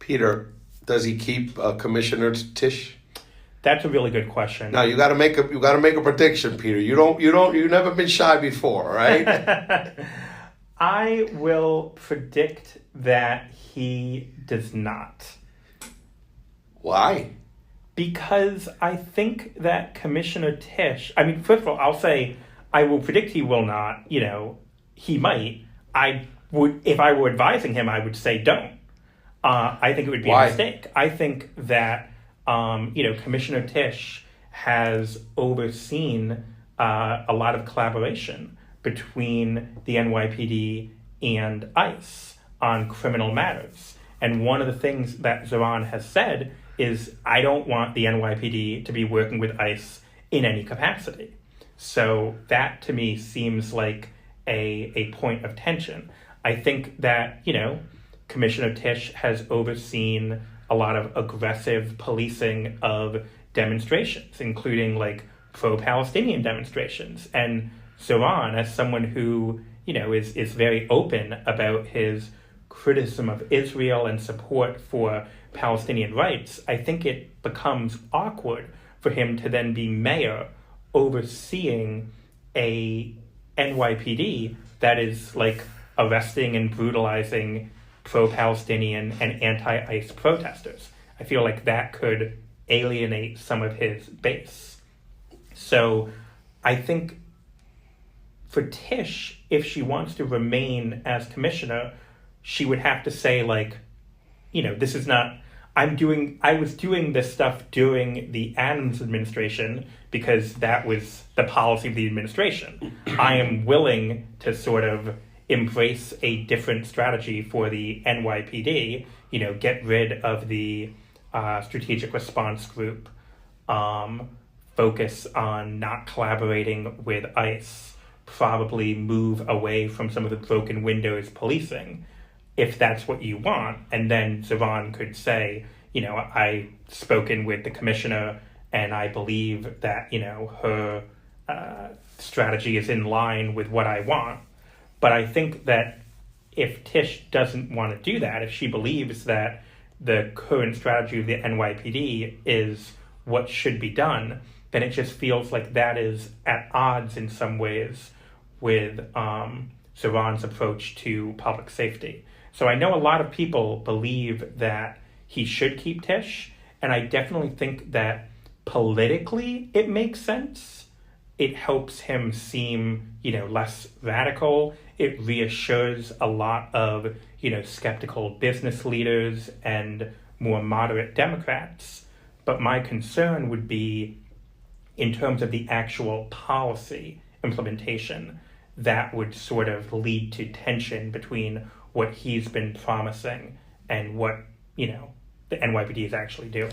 Peter, does he keep Commissioner Tisch? That's a really good question. Now you got to make a prediction, Peter. You've never been shy before, right? I will predict that he does not. Why? Because I think that Commissioner Tisch, I mean, first of all, I'll say I will predict he will not. He might. I would, if I were advising him, I would say don't. I think it would be a mistake. I think that, Commissioner Tisch has overseen a lot of collaboration between the NYPD and ICE on criminal matters. And one of the things that Zohran has said is, I don't want the NYPD to be working with ICE in any capacity. So that to me seems like a point of tension. I think that, Commissioner Tisch has overseen a lot of aggressive policing of demonstrations, including like pro-Palestinian demonstrations. And Zohran, as someone who, is very open about his criticism of Israel and support for Palestinian rights, I think it becomes awkward for him to then be mayor overseeing a NYPD that is like arresting and brutalizing pro-Palestinian and anti-ICE protesters. I feel like that could alienate some of his base. So I think for Tisch, if she wants to remain as commissioner, she would have to say like, this is not, I was doing this stuff during the Adams administration because that was the policy of the administration. I am willing to sort of embrace a different strategy for the NYPD, get rid of the strategic response group, focus on not collaborating with ICE, probably move away from some of the broken windows policing, if that's what you want. And then Zohran could say, I've spoken with the commissioner and I believe that, her strategy is in line with what I want. But I think that if Tisch doesn't want to do that, if she believes that the current strategy of the NYPD is what should be done, then it just feels like that is at odds in some ways with Zohran's approach to public safety. So I know a lot of people believe that he should keep Tisch, and I definitely think that politically it makes sense. It helps him seem, less radical. It reassures a lot of, skeptical business leaders and more moderate Democrats. But my concern would be, in terms of the actual policy implementation, that would sort of lead to tension between what he's been promising and what, the NYPD is actually doing.